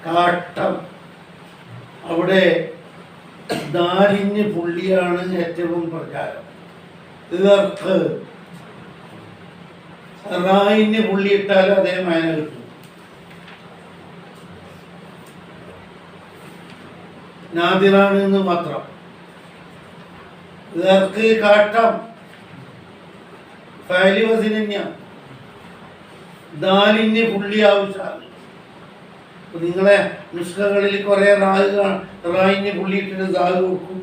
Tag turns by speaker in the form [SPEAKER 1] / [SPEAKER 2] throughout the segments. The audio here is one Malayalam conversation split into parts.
[SPEAKER 1] കാട്ടം, അവിടെ 4 ഇഞ്ച് പുള്ളിയാണ് ഏറ്റവും പ്രചാരം. റായിന് പുള്ളി ഇട്ടാലും അതേ മയന കിട്ടും. നാദിറാണ് എന്ന് മാത്രം. കാട്ടം ഫയലി വസിന 4 ഇഞ്ച് പുള്ളി ആവശ്യമാണ്. നിങ്ങളെ നുസ്ഖകളിൽ കുറെ റായിന് പുള്ളി ഇട്ടിട്ട് ദാല് കൊടുക്കും,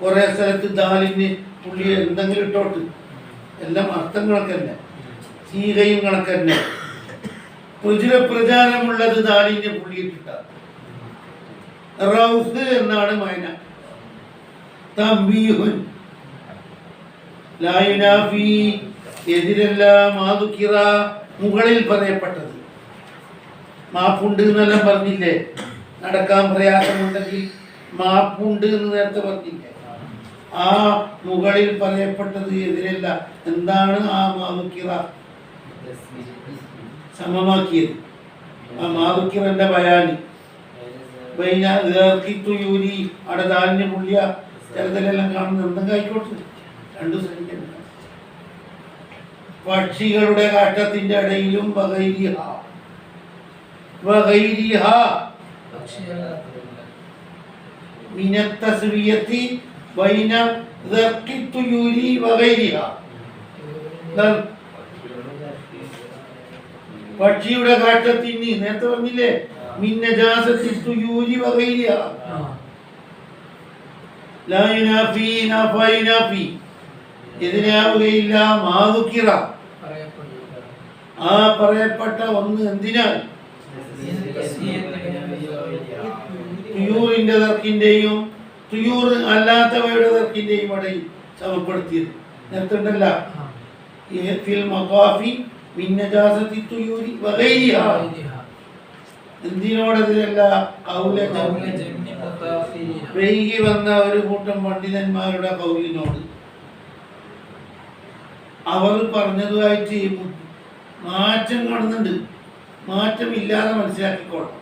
[SPEAKER 1] കുറെ സ്ഥലത്ത് 4 ഇഞ്ച് പുള്ളി എന്തെങ്കിലും ഇട്ടോട്ട്. എല്ലാം അർത്ഥം കണക്കന്നെ, സീകയും കണക്കന്നെ. പ്രചാരമുള്ളത് 4 ഇഞ്ച് പുള്ളി ഇട്ടിട്ടാണ്. റൗഹ് എന്നാണ് മൈന. തംബീഹുൻ ലാ യുനാഫി, എതിരല്ല മാദുക്കിറ, മുകളിൽ പറയപ്പെട്ടത്. മാപ്പുണ്ട് എന്നെല്ലാം പറഞ്ഞില്ലേ, നടക്കാൻ പ്രയാസമുണ്ടെങ്കിൽ മാപ്പുണ്ട് എന്ന് നേരത്തെ പറഞ്ഞില്ലേ. ആ മുകളിൽ പറയപ്പെട്ടത് എതിരല്ല. എന്താണ് ആ മാദുക്കിറ സമമാക്കിയത്? ആ മാദുക്കിറന്റെ ബയാനി ൂരി അവിടെ 4 പുള്ളിയ ചെറുതലെല്ലാം കാണുന്നത് എന്തെങ്കിലും ആയിക്കോട്ടെ, 2 ശ്രമിക്കണം. പക്ഷികളുടെ കാട്ടത്തിന്റെ ഇടയിലും പക്ഷിയുടെ കാട്ടത്തിന് നേരത്തെ പറഞ്ഞില്ലേ, എതിരാവുകയില്ല. മാദുക്കിറ, ആ പറയപ്പെട്ട ഒന്ന് എന്തിനാൽ തുയൂറിന്റെ തർക്കിന്റെയും തുയൂർ അല്ലാത്തവയുടെ തർക്കിന്റെയും ഇടയിൽ സമപ്പെടുത്തിയത്. നേരത്തുണ്ടല്ല, എന്തിനോടതിലല്ല വൈകി വന്ന ഒരു കൂട്ടം പണ്ഡിതന്മാരുടെ കൗലിനോട്. അവർ പറഞ്ഞതുമായിട്ട് മാറ്റം കാണുന്നുണ്ട്. മാറ്റമില്ലാതെ മനസ്സിലാക്കിക്കോളാം.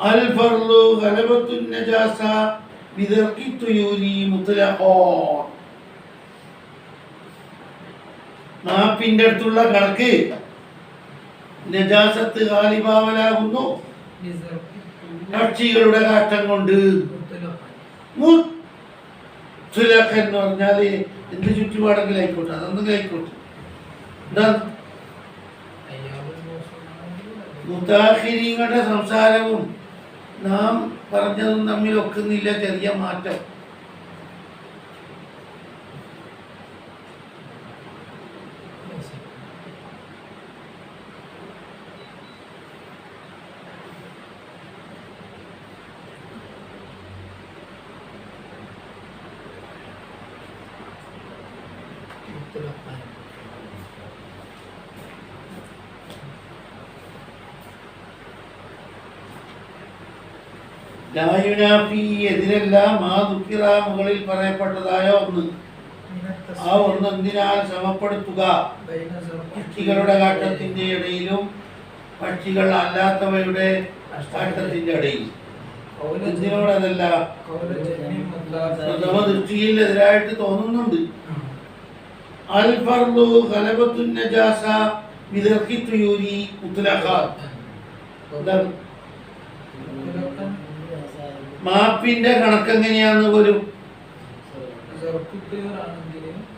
[SPEAKER 1] അൽ ഫർളു ഗലബത്തുൻ നജാസ ബിദർഖി തുയൂരി മുത്ലഖാൻ. മാപ്പിന്റെ അടുത്തുള്ള കണക്ക് നജാസത്ത് ഗാലിബാവലാകുന്നു പക്ഷികളുടെ കാട്ടം കൊണ്ട്. മുത്ലഖ് എന്ന് പറഞ്ഞാല് എന്ത് ചുറ്റുപാടെങ്കിലും ആയിക്കോട്ടെ, അതൊന്നും ആയിക്കോട്ടെ. എന്താ മുതാഖിരീങ്ങളുടെ സംസാരവും നാം പറഞ്ഞതും തമ്മിൽ ഒക്കുന്നില്ല, ചെറിയ മാറ്റം. ലായുനാഫി എതിരല്ല മാദുക്കിറ, മുകളിൽ പറയപ്പെട്ടതായ ഒന്ന്. ആ ഒന്ന് എന്തിനാൽ സമപ്പെടുത്തുക? പക്ഷികളുടെ കാട്ടത്തിന്റെ ഇടയിലും പക്ഷികൾ അല്ലാത്തവയുടെ കാട്ടത്തിന്റെ ഇടയിൽ. എന്തിനോടതല്ല പ്രഥമ ദൃഷ്ടിയിൽ എതിരായിട്ട് തോന്നുന്നുണ്ട്. അൽ ഫർളു ഗലബത്തുൻ നജാസ ബിദർഖി തുയൂരി മുത്ലഖാൻ. മാപ്പിന്റെ കണക്ക് എങ്ങനെയാന്ന് പോലും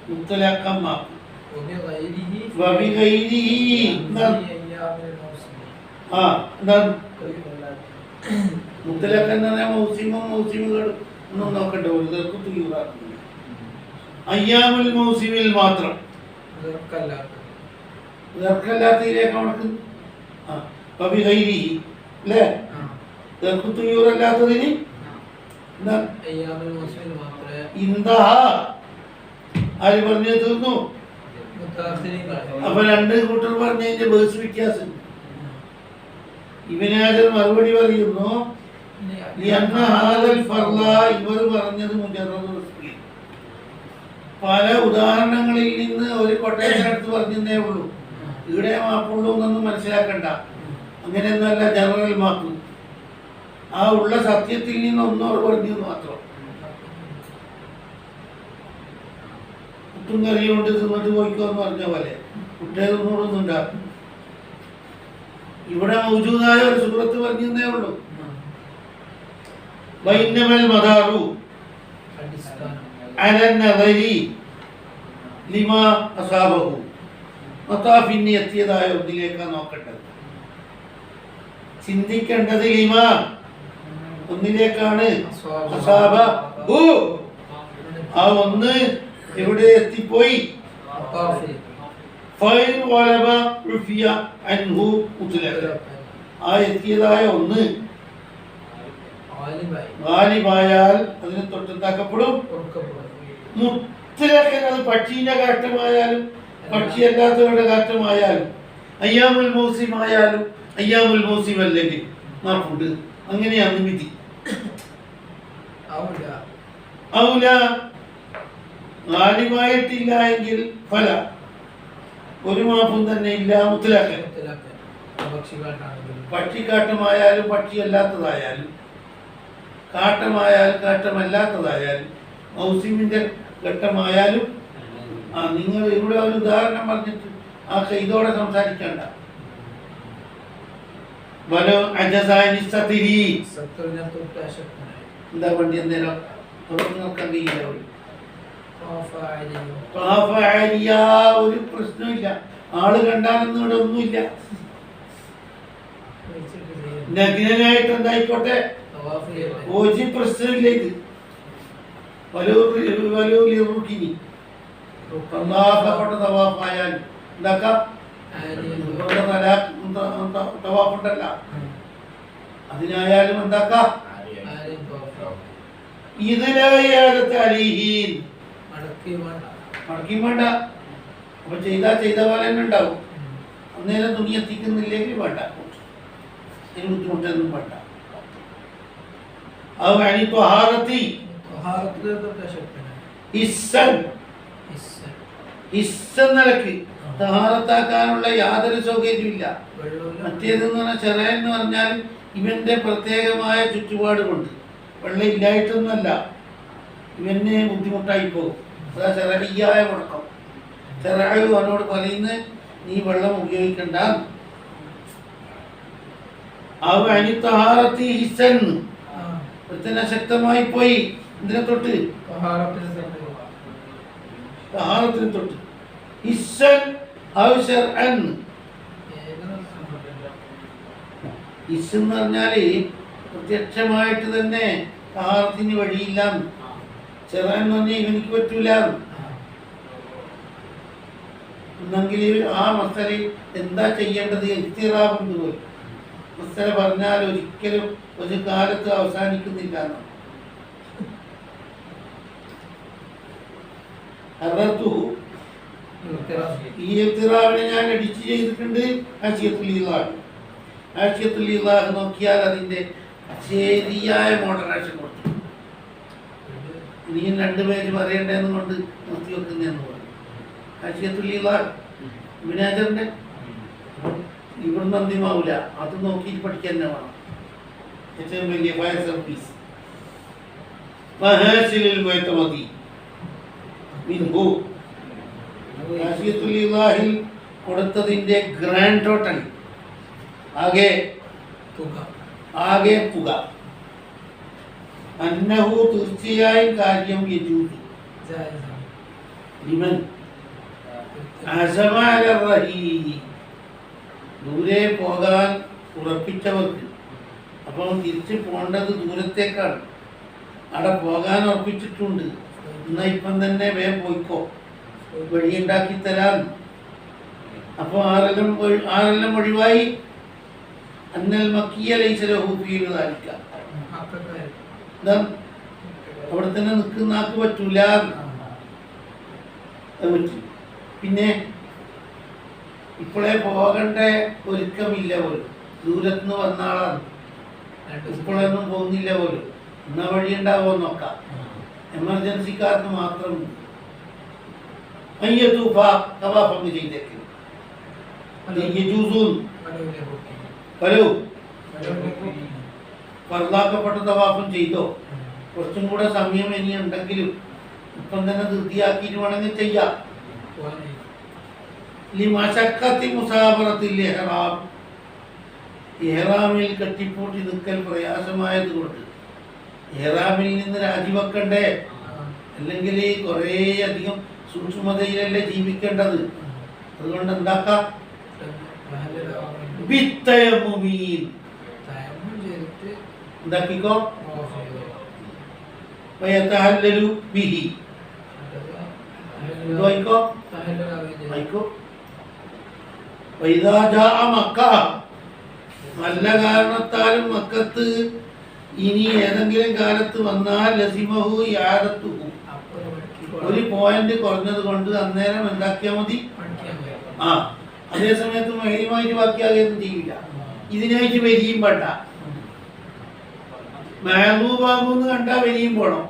[SPEAKER 1] മുത്തലാക്കം മാപ്പ് മുത്തലാക്കം എന്ന് പറഞ്ഞാൽ മൗസിമുകൾ ഒന്നും നോക്കണ്ട. അയ്യാമുൽ മൗസിമിൽ മാത്രം ഇതർക്കല്ലാത്തതിലേക്ക് കണക്ക് അല്ലേ? ല്ലാത്തതിന് ആര് പറഞ്ഞു തീർന്നു? അപ്പൊ 2 കൂട്ടർ പറഞ്ഞതിന്റെ ബേസ് വ്യത്യാസം. ഇവനാജർ മറുപടി പറയുന്നു, ഇവർ പറഞ്ഞത് മുജറദ് റസ്മി. പല ഉദാഹരണങ്ങളിൽ നിന്ന് ഒരു കൊട്ടേഷൻ എടുത്ത് പറഞ്ഞേ ഉള്ളൂ. ഇവിടെ മാപ്പുള്ളൂ എന്നൊന്നും മനസ്സിലാക്കണ്ട. അങ്ങനെയൊന്നുമല്ല ജനറൽ മാപ്പ്. ആ ഉള്ള സത്യത്തിൽ നിന്ന് ഒന്നോട് പറഞ്ഞു മാത്രം. കുട്ടും കറി കൊണ്ട് തിന്നിട്ട് പോയിക്കോ എന്ന് പറഞ്ഞ പോലെ കുട്ടികളൊന്നും ഉണ്ടാക്കും. ഇവിടെ മൗജൂദായ ഒരു സൂറത്ത് പറഞ്ഞേ ഉള്ളൂ. വൈന്നമൽ മദാറു അലന്നദരി ലിമാ അസാബഹു. മതാഫിന് എത്തിയതായ ഒന്നിലേക്കാ നോക്കേണ്ടത്. ചിന്തിക്കേണ്ടത് ലിമാ ഒന്നിലേക്കാണ്. അസാബഹു ആ ഒന്ന് എവിടെ എത്തിപ്പോയി? ആ എത്തിയതായ ഒന്ന് ഗാലിബായാൽ അതിന് തൊട്ടുണ്ടാക്കപ്പെടും. മുത്തലഖൻ അത് പക്ഷീന്റെ കാറ്റമായാലും പക്ഷിയല്ലാത്തവരുടെ കാറ്റമായാലും അയ്യാമുൽ മൗസിമായാലും അയ്യാമുൽ മൗസിം അല്ലെങ്കിൽ മാഫുണ്ട്. അങ്ങനെയാണ് വിധി. ഔല ഗാലിബായിട്ടില്ല എങ്കിൽ ഫല ഒരു മാഫും തന്നെ ഇല്ല. മുത്തലഖൻ പക്ഷിക്കാട്ടമായാലും പക്ഷിയല്ലാത്തതായാലും കാട്ടമായാലും കാട്ടമല്ലാത്തതായാലും മൗസിമിന്റെ ഘട്ടമായാലും നിങ്ങൾ ഇവിടെ ഒരു ഉദാഹരണം പറഞ്ഞിട്ട് ഇതോടെ സംസാരിക്കണ്ട. എന്താ വണ്ടി എന്തേലും ഒരു പ്രശ്നമില്ല. ആള് കണ്ടാലൊന്നും ഇവിടെ ഒന്നുമില്ല. നഗ്നനായിട്ട് എന്തായിക്കോട്ടെ ഒരു പ്രശ്നമില്ല. ഇത് തവാഫായാലും എന്താക്കാം തവാഫുണ്ടല്ല അതിനായാലും എന്താക്കാം മടക്കി വേണ്ട. അപ്പൊ ചെയ്ത പോലെ തന്നെ ഉണ്ടാവും. അന്നേരം തുണി എത്തിക്കുന്നില്ലെങ്കിൽ വേണ്ട. അതിന് ബുദ്ധിമുട്ടൊന്നും വേണ്ട. നിലക്ക് തഹാറത്താക്കാനുള്ള യാതൊരു സൗകര്യമില്ല. മറ്റേതെന്ന് പറഞ്ഞാൽ ചെറിയ എന്ന് പറഞ്ഞാൽ ഇവന്റെ പ്രത്യേകമായ ചുറ്റുപാട് കൊണ്ട് വെള്ളം ഇല്ലായിട്ടൊന്നുമല്ല, ഇവന് ബുദ്ധിമുട്ടായി പോകും. അതാ ചെറിയായ മുടക്കം. ചെറായു അവനോട് പറയുന്നത് നീ വെള്ളം ഉപയോഗിക്കണ്ട. ശക്തമായി പോയി. ഇതിനെ തൊട്ട് തഹാറത്തിന് തൊട്ട് ഇസ്സൻ ഇസ്സെന്ന് പറഞ്ഞാല് പ്രത്യക്ഷമായിട്ട് തന്നെ തഹാറത്തിന് വഴിയില്ല. ചെറാന്ന് പറഞ്ഞാൽ ഇവനിക്ക് പറ്റൂല എന്നെങ്കിൽ ആ മസലയിൽ എന്താ ചെയ്യേണ്ടത്? ഇഖ്തിറാബുണ്ട് പോയി മസല പറഞ്ഞാൽ ഒരിക്കലും ഒരു കാലത്ത് അവസാനിക്കുന്നില്ല. ഈ ഇഖ്തിറാബിനെ ഞാൻ എഡിറ്റ് ചെയ്തിട്ടുണ്ട്. ആശിയത്തുൽ ഇലാഹ് നോക്കിയാൽ അതിന്റെ ശരിയായ മോഡറേഷൻ കൊടുത്തു. ഇനിയും 2 പേജ് പറയണ്ടേന്ന് കൊണ്ട് നിർത്തി വെക്കുന്നതെന്ന് പറഞ്ഞു. ആശിയത്തുൽ ഇലാഹ് ഇബ്നു ഹജറിന്റെ ഇവിടുന്ന് അന്തിമാവൂല. അത് നോക്കി പഠിക്കാൻ തന്നെ വേണം. ഏറ്റവും വലിയ ഫയർ സർവീസ് കൊടുത്തതിന്റെ ഗ്രാൻഡ് ടോട്ടൽ ആകെ തുക അന്നഹു തീർച്ചയായും കാര്യം യജൂസു ലിമൻ അസമ അല റഹീ ദൂരെ പോകാൻ ഉറപ്പിച്ചവർക്ക്. അപ്പം തിരിച്ച് പോകേണ്ടത് ദൂരത്തേക്കാണ്. അവിടെ പോകാൻ ഉറപ്പിച്ചിട്ടുണ്ട്. എന്നാൽ ഇപ്പം തന്നെ വേഗം പോയിക്കോ, വഴിയുണ്ടാക്കി തരാൻ. അപ്പോൾ ആരെല്ലാം ഒഴിവായി? അന്നൽ മക്കിയ ലൈസലഹൂഫിയിൽ താലിക്കാം. അവിടെ തന്നെ നിൽക്കുന്ന ആൾക്ക് പറ്റൂല. പറ്റും. പിന്നെ ഇപ്പോഴേ പോകേണ്ട ഒരുക്കമില്ല. പോലും ദൂരത്തുനിന്ന് വന്ന ആളാണ്. ഇപ്പോഴൊന്നും പോകുന്നില്ല പോലും. എന്നാ വഴി ഉണ്ടാവുമോ നോക്കാം. എമർജൻസിക്കാർക്ക് മാത്രം അയ്യത്തൂഫ തവാഫ് ചെയ്തേക്കും. ഹലോ, ഫർദാക്കപ്പെട്ട തവാഫും ചെയ്തോ. കുറച്ചും കൂടെ സമയം ഇനി ഉണ്ടെങ്കിലും ഇപ്പം തന്നെ ധൃതിയാക്കിയിട്ട് വേണമെങ്കിൽ ചെയ്യാം. ഇഹ്റാമിൽ കെട്ടിപ്പൂട്ടി നിൽക്കൽ പ്രയാസമായത് കൊണ്ട് ഇഹ്റാമിൽ നിന്ന് രാജിവെക്കണ്ടേ? അല്ലെങ്കിൽ കുറേ അധികം സൂക്ഷ്മതയിലല്ലേ ജീവിക്കേണ്ടത്. അതുകൊണ്ട് എന്താക്കാം, എന്താക്കിക്കോ, ബിഹി എന്തോ നല്ല കാരണത്താലും മക്കത്ത് ഇനി ഏതെങ്കിലും കാലത്ത് വന്നാൽ ലസിമഹു യാദത്തുഹു, ഒരു പോയിന്റ് കുറഞ്ഞത് കൊണ്ട് അന്നേരം എന്താക്കിയാൽ മതി. ആ, അതേ സമയത്ത് മഹിമായിട്ട് ബാക്കിയാകുകയൊന്നും ചെയ്യില്ല. ഇതിനായിട്ട് വരിയും വേണ്ട, മെഹബൂബാബുന്ന് കണ്ടാ വരിയും പോണം.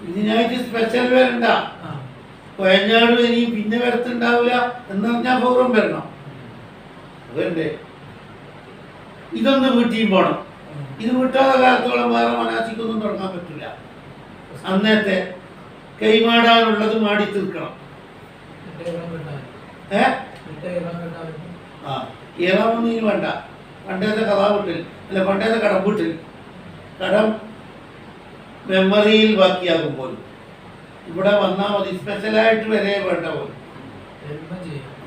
[SPEAKER 1] ഇതിനായിട്ട് സ്പെഷ്യൽ വരണ്ട, കൊയഞ്ഞാട് വരിയും പിന്നെ വരത്തുണ്ടാവില്ല എന്ന് പറഞ്ഞാൽ പൗരം വരണം. അതല്ലേ, ഇതൊന്ന് വീട്ടിയും പോണം. ഇത് വിട്ടാതെ കാലത്തോളം വേറെ മനാസിക്കൊന്നും തുടങ്ങാൻ പറ്റില്ല. അന്നത്തെ കൈമാടാനുള്ളത് മാടി തീർക്കണം. ഏറാമൊന്നും ഇനി വേണ്ട. പണ്ടത്തെ കഥാവീട്ടിൽ അല്ല, പണ്ടത്തെ കടംവീട്ടിൽ കടം മെമ്മറിയിൽ ബാക്കിയാകുമ്പോൾ ഇവിടെ വന്നാൽ മതി. സ്പെഷ്യലായിട്ട് വരെ വേണ്ട പോലും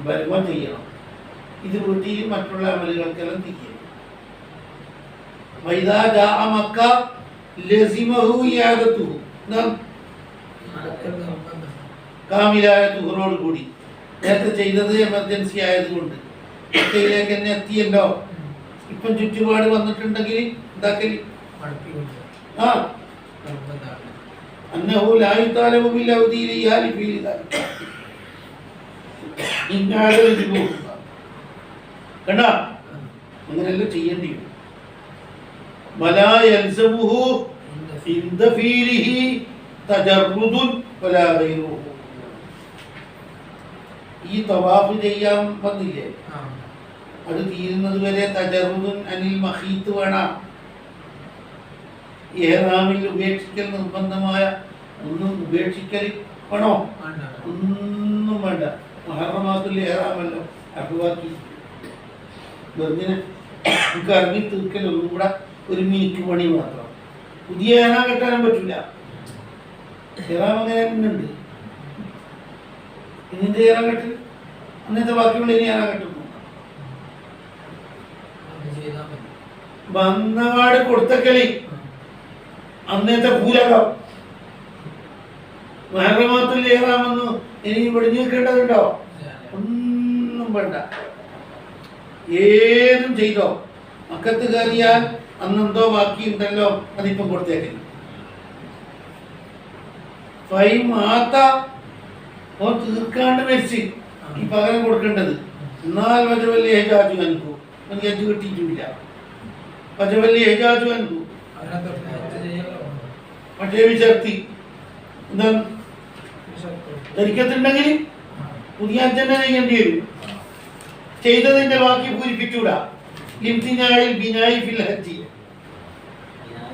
[SPEAKER 1] വരുമ്പം ചെയ്യണം. ഇത് വീട്ടിൽ മറ്റുള്ള അമലുകൾക്കെല്ലാം തിരിക്കും. കാമിലായ തുഹറോട് കൂടി നേരത്തെ ചെയ്തത് എമർജൻസി ആയതുകൊണ്ട് മക്കയിലേക്ക് തന്നെ എത്തിയല്ലോ. ഇപ്പം ചുറ്റുപാട് വന്നിട്ടുണ്ടെങ്കിൽ എന്താക്കല്, ആ അന്നഹു ലാ യുതാലബു ബിൽ ഔദി ലിയാലി ഫീ ദാലിക ഇന്നാല യജിബു. കണ്ടാ, അങ്ങനെയല്ല ചെയ്യേണ്ടി വരും. വലാ യൽസമുഹു ഇൻദ ഫീലിഹി തജർറുദുൻ വലാ ഗൈറുഹു. ഈ തവാഫ് ചെയ്യാൻ വന്നില്ലേ, അത് തീരുന്നത് വരെ തജർറുദുൻ അനിൽ മഖീത്ത് വേണം. ഇഹ്റാമിൽ ഉപേക്ഷിക്കൽ നിർബന്ധമായ ഒന്നും ഉപേക്ഷിക്കൽ വേണോ? ഒന്നും വേണ്ട. മുഹറമാത്തുൽ ഇഹ്റാമല്ലോ അഭിവാക്കി വെറുതെ കറങ്ങി തീർക്കൽ ഒന്നും കൂടെ ഒരു മിനിറ്റ് പണി മാത്രം. പുതിയ ഇഹ്റാം കെട്ടാനും പറ്റില്ല. ഇഹ്റാം അങ്ങനെ തന്നെ ഉണ്ട്. ഇതിന്റെ ഇഹ്റാം കെട്ട് അന്നത്തെ ബാക്കിയുള്ള ഇനി ഇഹ്റാം കെട്ടുന്നു. വന്നപാട് കൊടുത്തക്കളി അന്നത്തെ പൂരകം മുഹറമാത്തുൽ ഇഹ്റാമെന്ന് ഇനി വെടിഞ്ഞു നിൽക്കേണ്ടതുണ്ടോ? ഒന്നും വേണ്ട, ഏതും ചെയ്തോ. മക്കത്ത് കയറിയാൽ അന്നെന്തോ ബാക്കിയുണ്ടല്ലോ, അതിപ്പം കൊടുത്തേക്കില്ല. ഓ തീർക്കാണ്ട് മരിച്ച് ഈ പകരം കൊടുക്കേണ്ടത്. എന്നാൽ വജവല്ലി ഹെജാജു അൻഹു, എനിക്ക് ഹജ്ജ് കിട്ടിയിട്ടില്ല. വജവല്ലി ഹെജാജു അൻഹു മറ്റേ വിചർത്തി എന്താ ധരിക്കത്തുണ്ടെങ്കിൽ പുതിയ അച്ഛനെ ചെയ്യേണ്ടി വരും. ചെയ്തതിന്റെ ബാക്കി പൂരിപ്പിച്ചൂടാ. ലിംതിനായിൽ ബിനായി ഫിൽ ഹജ്ജി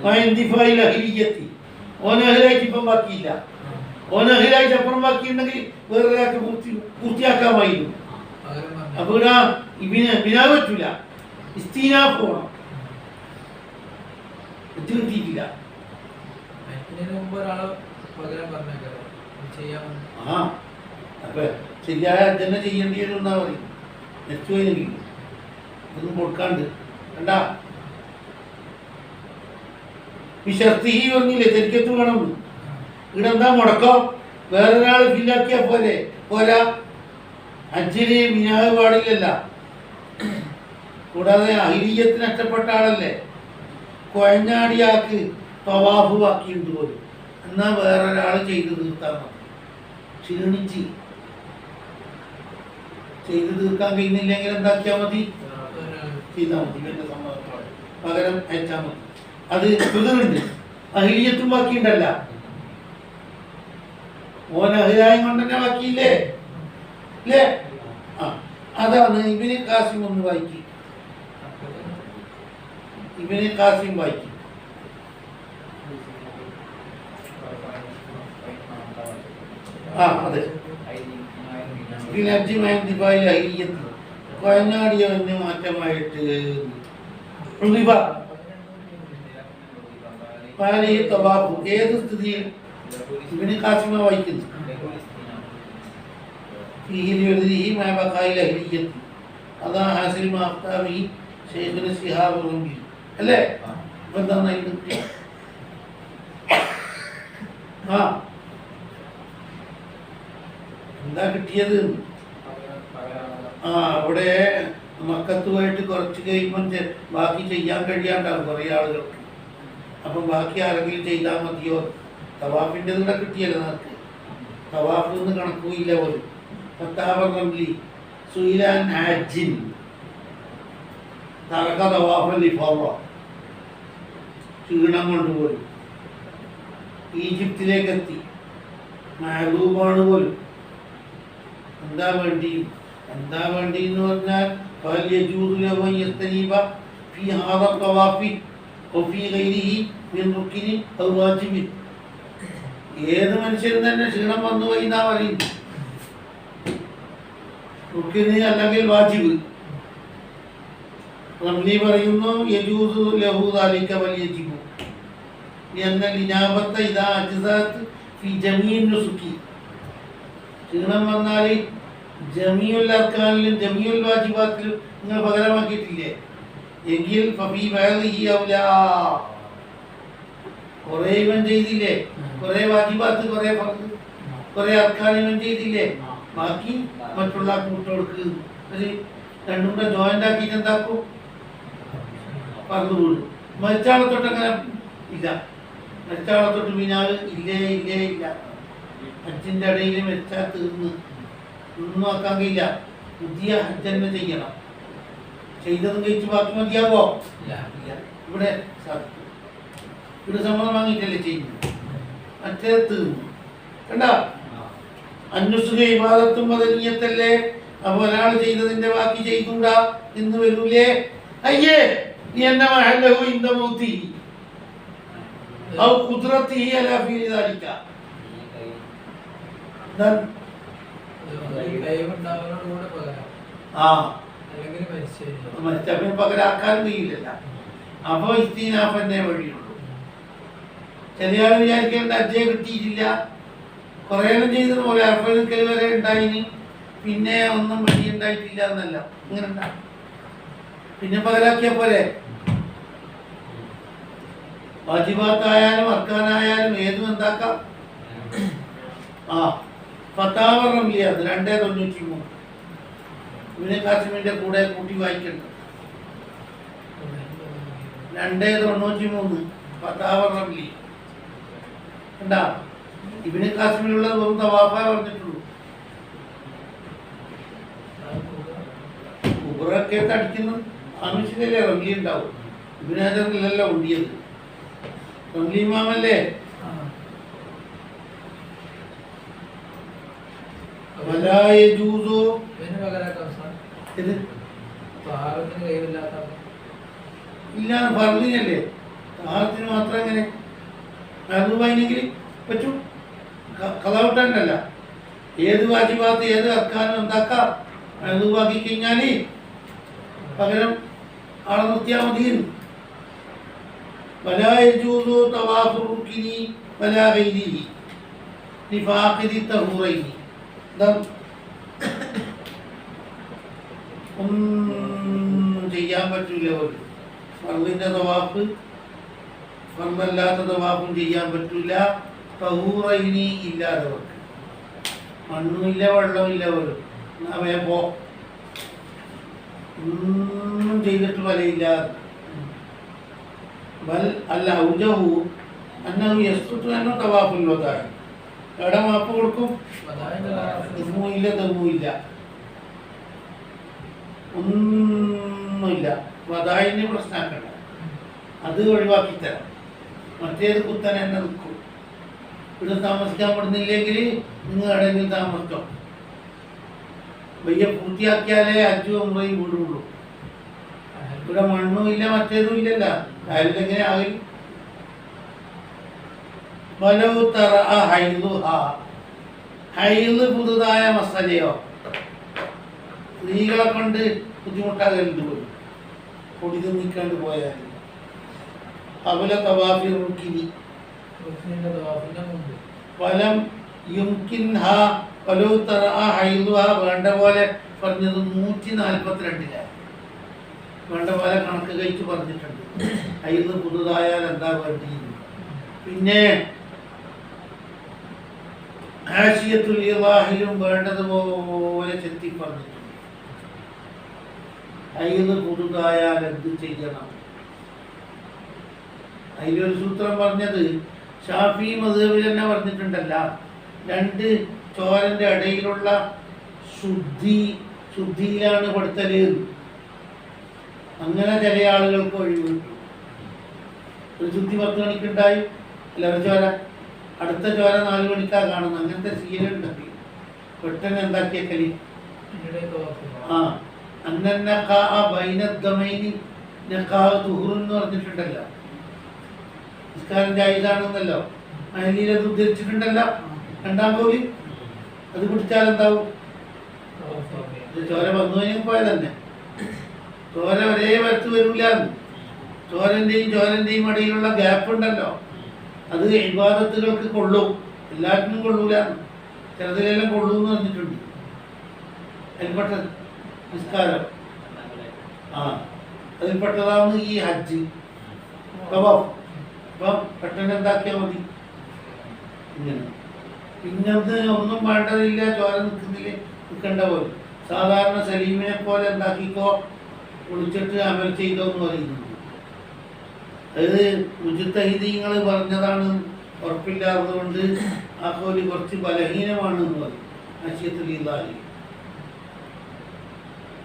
[SPEAKER 1] വഇൻതിഫായിൽ അഹ്ലിയത്തി. ഓനഹലായിട്ട് ഇപ്പം ബാക്കിയില്ല. ഓനഹലായിട്ട് അപ്പുറം ബാക്കിയുണ്ടെങ്കിൽ വേറൊരാൾക്ക് പൂർത്തിയാക്കാമായിരുന്നു. അപ്പൊ ബിനാ പറ്റൂല, ഇസ്തീനാഫ് പോണം. ഇത് കിട്ടിയിട്ടില്ല. ആ അപ്പൊ ശരിയായ അച്ഛനെ ചെയ്യേണ്ടി വരും എന്നാ പറയും. നെച്ചുവെങ്കിൽ ഇതൊന്നും കൊടുക്കാണ്ട് കണ്ടാ വിശർത്തി പറഞ്ഞില്ലേ ശരിക്കത്ത് വേണമെന്ന്. ഇവിടെ എന്താ മുടക്കം? വേറൊരാൾ ഫില്ലാക്കിയാ പോലെ പോരാ. ഹജ്ജിന് മിനാവ് പാടില്ലല്ല. കൂടാതെ അഹിലിയത്തിന് നഷ്ടപ്പെട്ട ആളല്ലേ. കൊയഞ്ഞാടിയാക്ക് തവാഫ് ബാക്കിയുണ്ട് പോലും. എന്നാ വേറൊരാൾ ചെയ്ത് തീർത്താൽ മതി. ക്ഷീണിച്ച് ചെയ്ത് തീർക്കാൻ കഴിയുന്നില്ലെങ്കിൽ എന്താക്കിയാൽ മതി, ചെയ്താൽ മതി. എന്റെ സമ്മതത്തോടെ പകരം അയച്ചാൽ മതി. അത് കുതിരുണ്ട്, അഹിലിയത്തും ബാക്കിയുണ്ടല്ല, ഓൻ അഹിലായം കൊണ്ട് തന്നെ ബാക്കിയില്ലേ അല്ലേ? ആ അതാണ് ഇബിന് കാസിം ഒന്ന് വായിക്കി. ഇബിന് കാസിം വായിക്കി. ആ അതെ, കൊയങ്ങാടിയവന് മാറ്റമായിട്ട് ഏത് സ്ഥിതിയിൽ ഇബിന് കാസിമ വായിക്കുന്നു? അതാ ഹാസിൽ മാഫ്താബി ശൈഖുന ശിഹാബ് റംലി അല്ലേ? എന്താണ് ആ എന്താ കിട്ടിയത്? ആ അവിടെ മക്കത്തുമായിട്ട് കുറച്ച് കഴിയുമ്പോൾ ബാക്കി ചെയ്യാൻ കഴിയാണ്ടാവും കുറേ ആളുകൾക്ക്. അപ്പം ബാക്കി ആരെങ്കിലും ചെയ്താൽ മതിയോ? തവാഫിൻ്റെ കൂടെ കിട്ടിയല്ലോ നമുക്ക്. തവാഫ് എന്ന് കണക്കൂയില്ല പോലും. ഫത്താബ് റംലി സുയിലാൻ ഹാജിൻ തറക തവാഫൽ ഇഫാദ, ക്ഷീണം കൊണ്ടുപോലും ഈജിപ്തിലേക്ക് എത്തി, മഹബൂബാണ് പോലും. എന്താ വേണ്ടി എന്ന് പറഞ്ഞാൽ ഏത് മനുഷ്യനും തന്നെ ക്ഷീണം വന്നു പോയി എന്നാ പറയുന്നു. റുക്കിന് അല്ലെങ്കിൽ വാജിബ്. റംലി പറയുന്നു യജൂസു ലഹു ദാലിക വൽ യജിബു ലിഅന്ന ലിനാബത ഇദാ അജ്സാത് ഫി ജമീഇൻ നുസുക്കി. ക്ഷീണം വന്നാൽ ജമീഉൽ അർക്കാനിലും ജമീഉൽ വാജിബാത്തിലും നിങ്ങൾ പകരമാക്കിയിട്ടില്ലേ എങ്കിൽ ഫഫീ ബഅദിഹി ഔലാ, കുറേ ഇവൻ ചെയ്തില്ലേ, കുറേ വാജിബാത്ത്, കുറേ ഫർദ്, കുറേ അർക്കാൻ ഇവൻ ചെയ്തില്ലേ, ബാക്കി മറ്റുള്ള കൂട്ടുകൾക്ക് ഒരു രണ്ടും കൂടെ ജോയിന്റ് ആക്കിയിട്ട് എന്താക്കും? പറന്നു വീടും. മരിച്ചാളത്തൊട്ട് അങ്ങനെ ഇല്ല, മരിച്ചാളത്തൊട്ട് മീനാൾ ഇല്ല. ഹജ്ജിൻ്റെ ഇടയിൽ മരിച്ചാൽ തീർന്ന് ഒന്നും ആക്കാൻ കഴിയില്ല. പുതിയ ഹജ്ജ് തന്നെ ചെയ്യണം. ചെയ്തതും കഴിച്ച് ബാക്കി മതിയാവോ? ഇവിടെ സാധിക്കും. ഇവിടെ സമ്മതം വാങ്ങിയിട്ടല്ലേ ചെയ്യുന്നു, മറ്റേ തീർന്നു. കണ്ട അന്വേഷക വിവാദത്തും മദനീയത്തല്ലേ? അപ്പൊ ഒരാൾ ചെയ്തതിന്റെ ബാക്കി ചെയ്തൂടാ എന്ന് വരൂലേ? അയ്യേ നീ എന്നെ മഹല്ലഹു ഇൻദ മൗതി ഔ ഖുദ്റതിഹി അലാ ഫീ ദാലിക. മരിച്ചപ്പിന് പകരാക്കാനും കഴിയില്ല. അപ്പൊ ഇസ്തീനാഫന്നെ വഴിയുള്ളൂ. ചില ആൾ വിചാരിക്കേണ്ട അജ്ജയെ കിട്ടിയിട്ടില്ല, കുറേ എണ്ണം ചെയ്തത് പോലെ അർഫ നിൽക്കൽ വരെ ഉണ്ടായിന്, പിന്നെ ഒന്നും വഴി ഉണ്ടായിട്ടില്ല എന്നല്ല. ഇങ്ങനെ ഉണ്ടാകും. പിന്നെ പകരാക്കിയ പോലെ വാജിബാത്തായാലും അർക്കാനായാലും ഏതും എന്താക്കാം. ആ ഫത്താവ റംലിയ 293 ഇബ്നു ഖാസിമിന്റെ കൂടെ കൂട്ടി വായിക്കണ്ട. 293 ഫത്താവ റംലി കണ്ടാ? ഇബ്നു ഖാസിമിലുള്ള വെറും തവാഫ പറഞ്ഞിട്ടുള്ളൂ. കുബറൊക്കെ അടിക്കുന്ന ആവശ്യമില്ലേ? റംലി ഉണ്ടാവും. ഇബ്നു ഹജറിലല്ല ഉണ്ടിയത്, റംലി ഇമാമല്ലേ? ഇല്ല, ഫർദിനല്ലേ, താഹത്തിന് മാത്രം എങ്ങനെ അതുവായിനെങ്കിൽ പറ്റും. കളവിട്ടല്ല, ഏത് വാജിബാത്ത് ഏത് അർക്കാനും എന്താക്കാം. അതുവാക്കി കഴിഞ്ഞാൽ പകരം ആളെ നിർത്തിയാൽ മതിയെന്ന്. വലാ യജൂസു തവാഫു റുക്നി വലാ ഗൈരിഹി ലിഫാഖിദി തഹൂറൈനി. ഒന്നും ചെയ്യാൻ പറ്റൂല. ഒരു ഫർദിന്റെ തവാഫ് ഫർദല്ലാത്ത തവാഫും ചെയ്യാൻ പറ്റൂല. തഹൂറൈനി ഇല്ലാത്തവർക്ക്, മണ്ണുമില്ല വെള്ളമില്ല, ഒരു പോ ഒന്നും ചെയ്തിട്ട് വലയില്ല. ബൽ അല്ല ഔജഹു അന്നഹു യസ്തുതു അന്നഹു തവാഫുൽ വദാഇ. എവിടെ മാപ്പ് കൊടുക്കും? തെമ്മുമില്ല, തെമ്മുമില്ല, ഒന്നുമില്ല. വദാഇനെ പ്രശ്നമാക്കണ്ട. അത് ഒഴിവാക്കി തരാം. മറ്റേത് കുത്തനെ തന്നെ നിൽക്കും. ഇവിടെ താമസിക്കാൻ പറ്റുന്നില്ലെങ്കിൽ നിങ്ങൾ എവിടെയെങ്കിലും താമസിച്ചോ. വയ്യ പൂർത്തിയാക്കിയാലേ ഹജ്ജും ഉംറയും വീടുള്ളൂ. ഇവിടെ മണ്ണും ഇല്ല മറ്റേതും ഇല്ലല്ല. അയലെങ്ങനെ ആകില്ല. ഹൈദ് പുതുതായ മസലയോ സ്ത്രീകളെ കൊണ്ട് ബുദ്ധിമുട്ടാകലുണ്ട് പോലും. പൊടി തിന്നിക്കാണ്ട് പോയാൽ അവല തവാഫി റുക്കിനി ഫലം യുംകിൻഹ വലൗ തറഅ ഹൈദുഹ വേണ്ട പോലെ പറഞ്ഞത് 142 വേണ്ട പോലെ കണക്ക് കഴിച്ച് പറഞ്ഞിട്ടുണ്ട്. ഹൈദ് പുതുതായാൽ എന്താ വേണ്ടി. പിന്നെ ആശിയത്തുൽ ഇളാഹിലും വേണ്ടതുപോലെ ചെത്തി പറഞ്ഞിട്ടുണ്ട്. ഹൈദ് പുതുതായാൽ എന്ത് ചെയ്യണം. അതിലൊരു സൂത്രം പറഞ്ഞത് ഷാഫി മദ്ഹബിൽ തന്നെ പറഞ്ഞിട്ടുണ്ടല്ല, 2 ചോരന്റെ ഇടയിലുള്ള ശുദ്ധിയിലാണ് പെടുത്തല്. അങ്ങനെ ചില ആളുകൾക്ക് ഒഴിവ് കിട്ടും. ഒരു ശുദ്ധി 10 മണിക്കുണ്ടായി, അല്ല ഒരു ചോര, അടുത്ത ചോര 4 മണിക്കാ കാണുന്നത്. അങ്ങനത്തെ ശീലമുണ്ട്. പെട്ടെന്ന് എന്താക്കിയേക്കല് എന്ന് പറഞ്ഞിട്ടുണ്ടല്ലോ. നിസ്കാരം ജായിസാണെന്നല്ലോ. മഹലീലത് ഉദ്ധരിച്ചിട്ടുണ്ടല്ലോ. 2-ാം കോലി അത് കുടിച്ചാൽ എന്താവും? ചോര വന്നു കഴിഞ്ഞാൽ പോയ തന്നെ. ചോര ഒരേ വരത്ത് വരില്ല. ചോരന്റെയും ഇടയിലുള്ള ഗ്യാപ്പ് ഉണ്ടല്ലോ, അത് ഇബാദത്തുകൾക്ക് കൊള്ളും. എല്ലാത്തിനും കൊള്ളൂല, ചിലതിലെല്ലാം കൊള്ളൂ എന്ന് പറഞ്ഞിട്ടുണ്ട്. അതിൽപ്പെട്ട നിസ്കാരം അതിൽപ്പെട്ടതാണ് ഈ ഹജ്ജ്. അപ്പം പെട്ടെന്ന് എന്താക്കിയാൽ മതി ഇങ്ങനെ. പിന്നത് ഒന്നും വേണ്ടതില്ല, ചോര നിൽക്കേണ്ട പോലെ. സാധാരണ സലീമിനെ പോലെ എന്താക്കിക്കോ, കുളിച്ചിട്ട് അമൽ ചെയ്തോ എന്ന് പറയുന്നുണ്ട്. അത് മുജ്തഹിദീങ്ങൾ പറഞ്ഞതാണ്, ഉറപ്പില്ലാത്തതുകൊണ്ട് ആ കോലി കുറച്ച് ബലഹീനമാണ് എന്ന് പറയും ആശയത്തുൽ ഇളാഹി.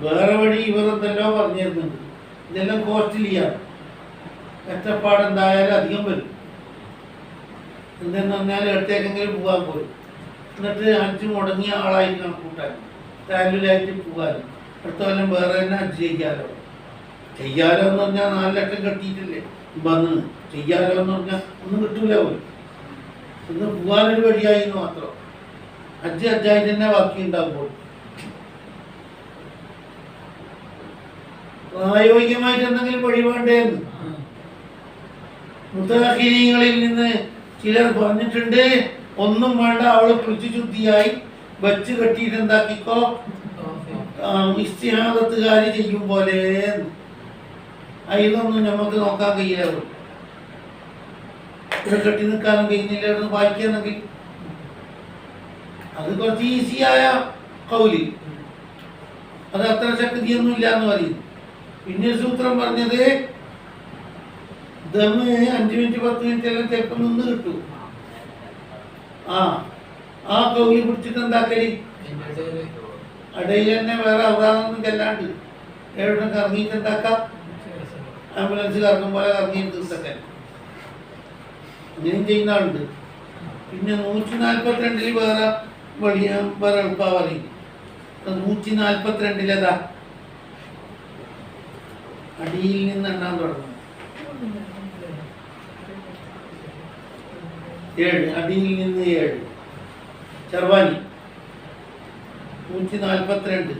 [SPEAKER 1] വേറെ വഴി ഇവരെന്തെല്ലോ പറഞ്ഞു തരുന്നുണ്ട്. ഇതെല്ലാം കോസ്റ്റ്ലിയാണ്. കഷ്ടപ്പാടെന്തായാലും അധികം വരും. എന്തെന്ന് പറഞ്ഞാൽ എടുത്തേക്കെങ്കിലും പോകാൻ പോലും. എന്നിട്ട് ഹജ്ജ് മുടങ്ങിയ ആളായി കണക്കൂട്ടാൻ സ്റ്റാൻഡിലായിട്ട് പോകാനും അടുത്ത കൊല്ലം വേറെ തന്നെ ഹജ്ജ് ചെയ്യാലോ എന്ന് പറഞ്ഞാൽ 4 ലക്ഷം കെട്ടിയിട്ടില്ലേ വന്ന്. ചെയ്യാലോ എന്ന് പറഞ്ഞാൽ ഒന്നും കിട്ടൂല പോലും. ഒന്ന് പോകാനൊരു വഴിയായി എന്ന് മാത്രം. ഹജ്ജായിട്ട് തന്നെ ബാക്കി ഉണ്ടാകുമ്പോൾ പ്രായോഗികമായിട്ട് എന്തെങ്കിലും വഴി വേണ്ടേന്ന് മുതഅഖിരീങ്ങളിൽ നിന്ന് ചിലർ പറഞ്ഞിട്ടുണ്ട്. ഒന്നും വേണ്ട, അവള് കുളിച്ചു ശുദ്ധിയായി വെച്ച് കെട്ടിയിട്ട് എന്താക്കിക്കോ, ഇസ്തിഹാദത്തുകാര് ചെയ്യും പോലെ. അതിലൊന്നും നമുക്ക് നോക്കാൻ കഴിയില്ല. ഇവിടെ കെട്ടി നിൽക്കാനും കഴിയുന്നില്ല. ഇവിടെ വായിക്കാനെങ്കിൽ അത് കുറച്ച് ഈസിയായ കൗലി, അത് അത്ര ശക്തിയൊന്നും ഇല്ല എന്ന് പറയുന്നു. പിന്നെ സൂത്രം പറഞ്ഞത് ദമ് 5 മിനിറ്റ് 10 മിനിറ്റ് എല്ലാം ചിലപ്പോൾ നിന്ന് കിട്ടും. ആ കൗലി പിടിച്ചിട്ട് എന്താക്കല്, ഇടയിൽ തന്നെ വേറെ അവതാതൊന്നും ചെല്ലാണ്ട് എവിടെ കറങ്ങിയിട്ട് എന്താക്കാം, ആംബുലൻസ് കറങ്ങും പോലെ കറങ്ങിയിട്ട് തീർത്തൊക്കെ അങ്ങനെയും ചെയ്യുന്ന ആളുണ്ട്. പിന്നെ 142 വേറെ വേറെ എളുപ്പ പറയും. 142 അടിയിൽ നിന്ന് എണ്ണാൻ തുടങ്ങും. 7 അടിയിൽ നിന്ന് 7 ചെറുവാനി 142.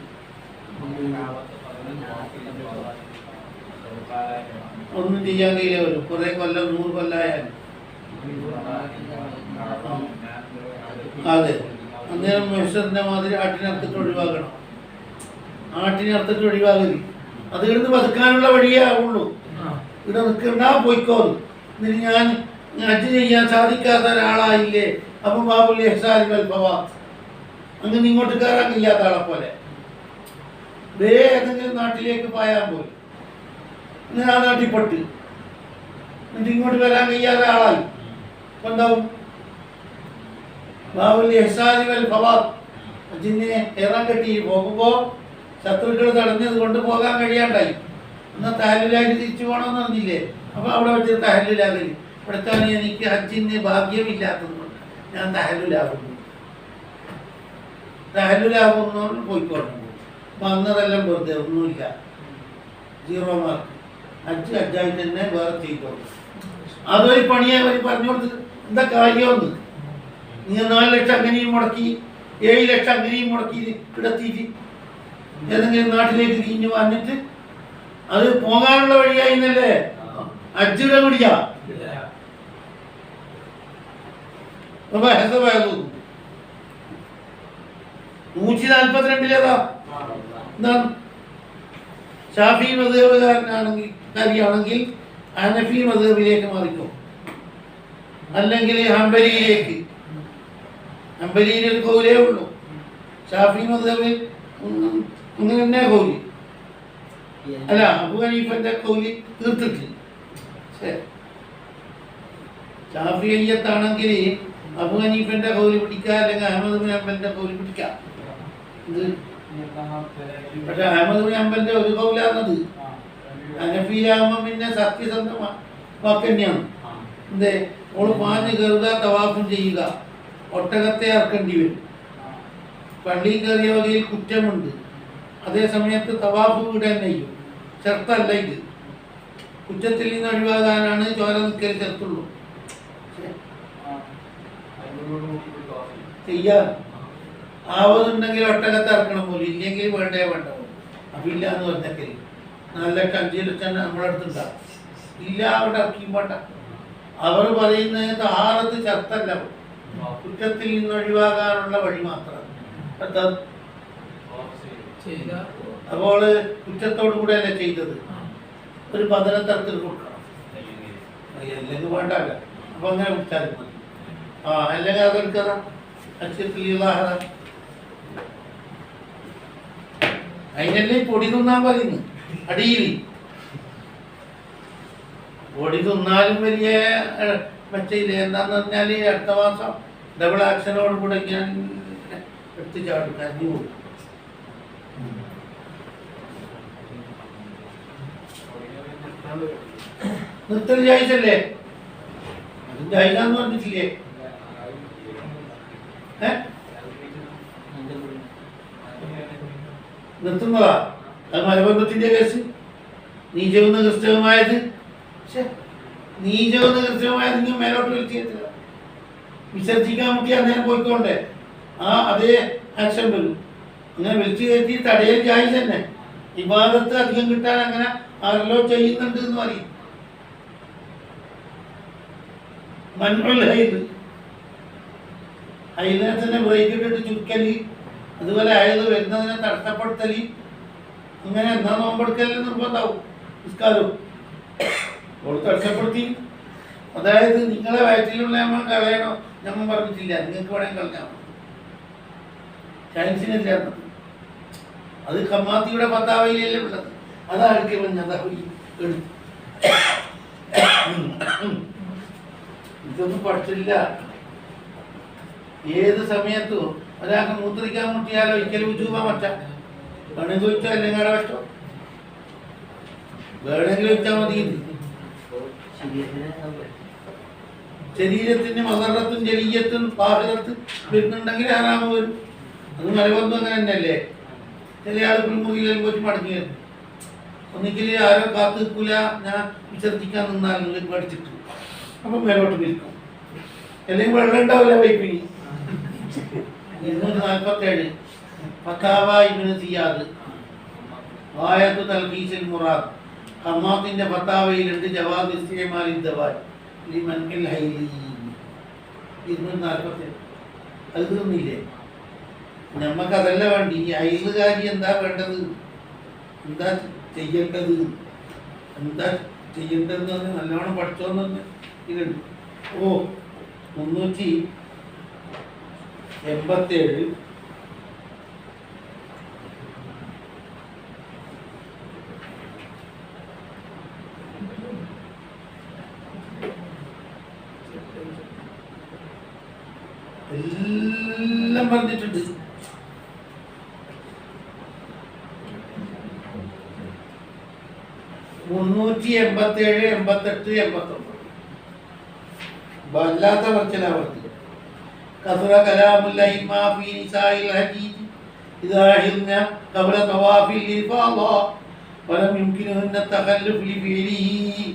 [SPEAKER 1] ഒന്നും ചെയ്യാൻ കഴിയില്ല വരും. കുറെ കൊല്ലം 100 കൊല്ലമായാലും. അതെ, അന്നേരം മനുഷ്യന്റെ മാതിരി ആട്ടിനർത്ഥത്തിൽ ഒഴിവാക്കണം. ആട്ടിനർത്ഥത്തിൽ ഒഴിവാകരുത്. അത് കിടന്ന് ബതുക്കാനുള്ള വഴിയേ ആവുള്ളൂ. ഇവിടെ നിൽക്കണ്ട, പോയിക്കോന്ന്. എന്നിട്ട് ഞാൻ ഹജ്ജ് ചെയ്യാൻ സാധിക്കാത്ത ഒരാളായില്ലേ, അപ്പം ബാബുൽ ഇഹ്സാൻ വൽ ഫവാത്ത്, അങ്ങനെ ഇങ്ങോട്ട് കയറാൻ കഴിയാത്ത ആളെ പോലെ ഏതെങ്കിലും നാട്ടിലേക്ക് പോയാൽ പോലും അങ്ങനെ ആ നാട്ടിൽ പെട്ട് എന്നിട്ട് ഇങ്ങോട്ട് വരാൻ കഴിയാത്ത ആളായി. അപ്പം എന്താവും? ബാബുൽ ഇഹ്സാൻ വൽ ഫവാത്ത്, ഹജ്ജിനെ ഏറാൻ കെട്ടി പോകുമ്പോൾ ശത്രുക്കൾ തടഞ്ഞത് കൊണ്ട് പോകാൻ കഴിയാണ്ടായി. എന്നാൽ തഹല്ലുലായിട്ട് തിരിച്ചു പോകണമെന്ന് പറഞ്ഞില്ലേ? അപ്പോൾ അവിടെ വെച്ച് തഹല്ലുലാകല് ഇവിടുത്താണ് എനിക്ക് ഹജ്ജിന് ഭാഗ്യമില്ലാത്തതുകൊണ്ട് ഞാൻ തഹല്ലുലാകുന്നു. തഹല്ലുലാകുന്നതുകൊണ്ട് പോയിക്കോളും. വന്നതെല്ലാം വെറുതെ, ഒന്നുമില്ല, 0 മാർക്ക്. ഹജ്ജായി തന്നെ വേറെ ചെയ്തോളൂ. അതൊരു പണിയെ അവർ പറഞ്ഞു കൊടുത്ത് എന്താ കാര്യമെന്ന്. നീ 4 ലക്ഷം അങ്ങനെയും മുടക്കി, 7 ലക്ഷം അങ്ങനെയും മുടക്കി കിടത്തിയിട്ട് ഏതെങ്കിലും നാട്ടിലേക്ക് തിരിഞ്ഞു വന്നിട്ട് അത് പോകാനുള്ള വഴിയായി എന്നല്ലേ ഹജ്ജിടെ പിടിക്കാ. 142 എന്താണ് ഷാഫി മദ്ഹബുകാരനാണെങ്കിൽ ഹനഫി മദ്ഹബിലേക്ക് മാറിക്കും, അല്ലെങ്കിൽ ഹംബലിയിലേക്ക്. ഹംബലിയിൽ ഒരു കൗലേ ഉള്ളൂ, ഷാഫി മദ്ഹബിൽ ഇങ്ങനെ തന്നെ കൗലി അല്ല. അബൂ ഹനീഫന്റെ കൗലി തീർത്തിട്ട് ഷാഫിയ്യത്താണെങ്കിൽ അബൂ ഹനീഫന്റെ കൗലി പിടിക്കാം, അല്ലെങ്കിൽ അഹമ്മദ് ബിൻ ഹംബലിന്റെ കൗലി പിടിക്കാം. ഇത് പക്ഷെ അഹമ്മദ് ബിൻ ഹംബലിന്റെ ഒരു കൗലാന്നത് ഹനഫിയാകുമ്പോ പിന്നെ സത്യസന്ധ വാക്ക് തന്നെയാണ്. എന്തേ ഓള് പാഞ്ഞ് കയറുക, തവാഫും ചെയ്യുക, ഒട്ടകത്തെ ഇറക്കേണ്ടി വരും. പള്ളിയിൽ കയറിയ വകയിൽ കുറ്റമുണ്ട്, അതേ സമയത്ത് തവാഫ് വിടാൻ ചെയ്യും. ചെറുത്തല്ല ഇത്, കുറ്റത്തിൽ നിന്ന് ഒഴിവാകാനാണ് ചോര നിൽക്കൽ ചെറുത്തുള്ളൂ. ചെയ്യാൻ ആവുന്നുണ്ടെങ്കിൽ ഒട്ടകത്തെ ഇറക്കണം പോലും, ഇല്ലെങ്കിൽ വേണ്ടേ വേണ്ട അപ്പൊ ഇല്ല എന്ന് പറഞ്ഞെങ്കിൽ 4 ലക്ഷം 5 ലക്ഷം നമ്മുടെ അടുത്തുണ്ടാവും. ഇല്ല അവിടെ ഇറക്കിയും വേണ്ട. അവർ പറയുന്നത് തഹാറത്ത് ചെറുത്തല്ല, കുറ്റത്തിൽ നിന്ന് ഒഴിവാകാനുള്ള വഴി മാത്രമാണ്. അപ്പോൾ കുറ്റത്തോടു കൂടെ അല്ലേ ചെയ്തത്, ഒരു പതനത്തരത്തിൽ കൊടുക്കണം, അല്ലെങ്കിൽ വേണ്ടല്ല. അപ്പൊ അങ്ങനെ കുടിച്ചാലും മതി. അല്ലെങ്കിൽ അതെടുക്കാതെ അതിനല്ലേ പൊടി തിന്നാൻ പറയുന്നു. അടിയിൽ പൊടി തിന്നാലും വലിയ മെച്ചയില്ല. എന്താന്ന് പറഞ്ഞാൽ അടുത്ത മാസം ഡബിൾ ആക്ഷനോട് കൂടെ ഞാൻ എടുത്ത് ചാടും, കരഞ്ഞു പോകും. നിർത്തൽ ജായിസല്ലേ? അതും ജായിസാന്ന് പറഞ്ഞിട്ടില്ലേ? നിർത്തുന്നതാ അത് മലബന്ധത്തിന്റെ കേസ്. നീചമെന്ന് ക്രിസ്തവമായത്, നീചമെന്ന് ക്രിസ്തവമായത് നിങ്ങൾ മേലോട്ട് വലിച്ചിട്ടില്ല. വിസർജിക്കാൻ മുട്ടി അന്നേരം പോയിക്കോണ്ടേ അതേ ആക്ഷൻ വരും. അങ്ങനെ വലിച്ചു കയറ്റി തടയൽ ജായിസ് തന്നെ. ഇബാദത്ത് അധികം കിട്ടാൻ അങ്ങനെ ആരല്ലോ ചെയ്യുന്നുണ്ട് എന്ന് പറയും. മൻഉൽ ഹൈദ്, ഹൈദിനെ തന്നെ ബ്രേക്ക് ഇട്ടിട്ട് ചുരുക്കല്, അതുപോലെ അയത് വരുന്നതിനെ തടസ്സപ്പെടുത്തല്, അങ്ങനെ എന്നാ നോമ്പെടുക്കലിന് നിർബന്ധമാവും. നിസ്കാരവും ഓൾ തടസ്സപ്പെടുത്തി. അതായത് നിങ്ങളെ വയറ്റിലുള്ള നമ്മൾ കളയണോ നമ്മൾ പറഞ്ഞിട്ടില്ല, നിങ്ങൾക്ക് വേണമെങ്കിൽ കളഞ്ഞാൽ സയൻസിനില്ല. അത് ഖമാത്തിയുടെ ഫത്താവയിലല്ലേ ഉള്ളത്. അതാണ് ഇതൊന്നും പഠിച്ചില്ല. ഏത് സമയത്തും ഒരാൾക്ക് മൂത്രിക്കാൻ മുട്ടിയാലോ ഒരിക്കലും ഉജൂബ മറ്റാ വേണമെങ്കിൽ ചോദിച്ചോ, അല്ലെങ്കിൽ അവിടെ വെച്ചോ, വേണമെങ്കിൽ വെച്ചാൽ മതി. ശരീരത്തിന് മദറത്തും ജലീയത്തും ബാഹിറത്ത് വരുന്നുണ്ടെങ്കിൽ ആറാമ വരും. അത് മലബന്ധം അങ്ങനെ തന്നെയല്ലേ. ചില ആളുകൾ മുറിയിലും പോയി മടങ്ങി വരും. ഒന്നിക്കൽ ആരോ കാത്തു നിൽക്കൂല, ഞാൻ വിസർജിക്കാൻ നിന്നാലും പഠിച്ചിട്ട് അപ്പം മേലോട്ട് നിൽക്കും. അല്ലെങ്കിൽ വെള്ളം ഉണ്ടാവില്ല പൈപ്പിന്. 247 ഫതാവ ഇബ്നു സിയാദ് ആയത്തു തൽഖീസിൽ മുറാദ്. ഖമാത്തിന്റെ ഫതാവയിലുണ്ട് ജവാദ് ഇസ്തിമാലിൽ ദവായ് ലിമൻഇൽ ഹൈലി. 247 അത് തീർന്നില്ലേ? നമുക്കതല്ല വേണ്ടി. ഈ അയൽകാരി എന്താ വേണ്ടത്, എന്താ ചെയ്യേണ്ടത്, എന്താ ചെയ്യേണ്ടതെന്ന് നല്ലോണം പഠിച്ചോന്ന് ഇതുണ്ട്. 387 എല്ലാം പറഞ്ഞിട്ടുണ്ട്. 387, 88, 89 വല്ലാത്ത പറച്ചിലാവർത്തി. കസറ കലാമുൽ അയിമ്മ ഫീ നിസാഇൽ ഹജീജ് ഇദാ ഹിർന ഖബ്ല തവാഫിൽ ഇഫാദ വലം യുംകിനുഹുന്ന തഖല്ലുഫ് ലിഫിലിഹി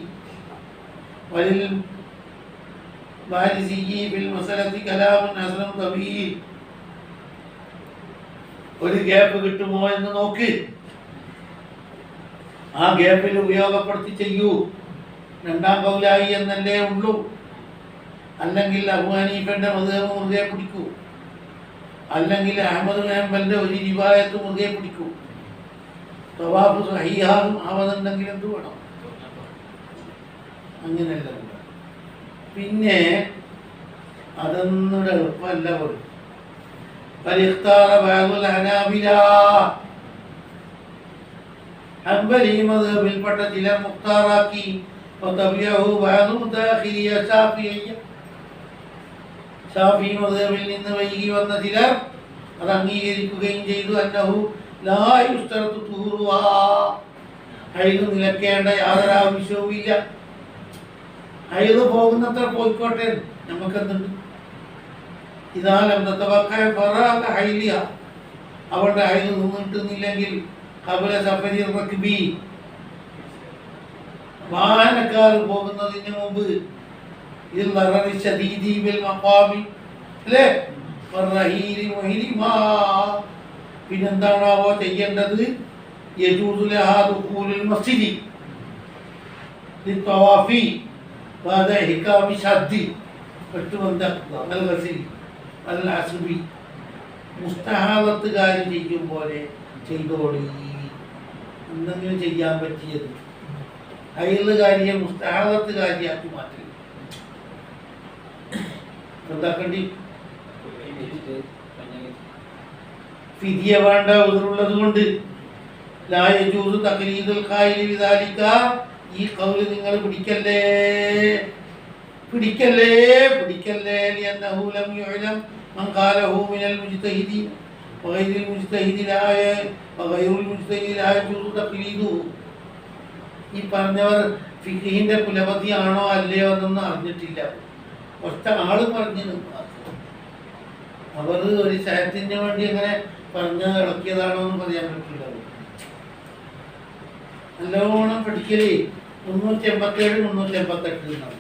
[SPEAKER 1] വലിൽ ബാരിസിയി ഫിൽ മസലത്തി കലാമുൻ അസ്ലം തവീൽ. ഒരു ഗ്യാപ്പ് കിട്ടുമോ എന്ന് നോക്ക്. ആ ഗ്യാപ്പിൽ ഉപയോഗപ്പെടുത്തി ചെയ്യൂ. രണ്ടാം കൗലായി എന്നല്ലേ ഉള്ളൂ. അല്ലെങ്കിൽ അബൂ ഹനീഫന്റെ മദ്ഹബ് മുറുകെ പിടിക്കൂ, അല്ലെങ്കിൽ അഹ്മദ് ബിൻ ഹംബലിന്റെ ഒരു റിവായത്ത് മുറുകെ പിടിക്കൂ. തവാഫ് സഹീഹാകും ആവതുണ്ടെങ്കിൽ എന്ത് വേണം? അങ്ങനെയല്ല. പിന്നെ അതൊന്നും എളുപ്പമല്ല. പോലും ഹംബലി മദ്ഹബിൽപ്പെട്ട ചിലർ മുഖ്താറാക്കി. ഷാഫി മദ്ഹബിൽ നിന്ന് വൈകി വന്ന ചിലർ അത് അംഗീകരിക്കുകയും ചെയ്തു. അന്നഹു ലാ യുസ്തറതു തുഹൂറുഹാ, ഹൈദ് നിലക്കേണ്ട യാതൊരു ആവശ്യവുമില്ല. ഹൈദ് പോകുന്നത്ര പോയിക്കോട്ടെ, നമുക്കെന്തുണ്ട്? ഇതാലം തതവഖഅ ഫറാഗ ഹൈലിഹ, അവളുടെ ഹൈദ് നിന്നിട്ടുന്നില്ലെങ്കിൽ ഖബല സഫരി റക്ബി, വാഹനക്കാർ പോകുന്നതിന് മുമ്പ് പിന്നെന്താണാവോ ചെയ്യേണ്ടത്? മുസ്തഹാദത്തുകാര് ചെയ്യും പോലെ ചെയ്തോളി. എന്തെങ്കിലും ചെയ്യാൻ പറ്റിയത് ഹൈലുകാരിയെ മുസ്തഹാദത്തുകാരിയാക്കി മാറ്റി എന്താക്കണ്ടി? ഫിദിയ വേണ്ട, ഉദറുള്ളത് കൊണ്ട്. ലാ യജൂസു തഖ്ലീദുൽ ഖായിലി ബിദാലിക, ഈ ഖൗല് നിങ്ങൾ പിടിക്കല്ലേ പിടിക്കല്ലേ പിടിക്കല്ലേ. ലിഅന്നഹു ലം യുഅലം മൻ ഖാലഹു മിനൽ മുജ്തഹിദീൻ വഗൈറുൽ മുജ്തഹിദി വഗൈറുൽ മുജ്തഹിദി ലാ യജൂസു തഖ്ലീദുഹു. ഈ പറഞ്ഞവർ ഫിഖിന്റെ കുലപതിയാണോ അല്ലയോ എന്നൊന്നും അറിഞ്ഞിട്ടില്ല. ഒറ്റ ആള് പറഞ്ഞു. അവർ ഒരു ശയത്തിന് വേണ്ടി അങ്ങനെ പറഞ്ഞ് ഇളക്കിയതാണോ എന്ന് പറയാൻ പറ്റില്ല. നല്ലോണം പഠിക്കലേ. 387, 388 എന്നാണ്.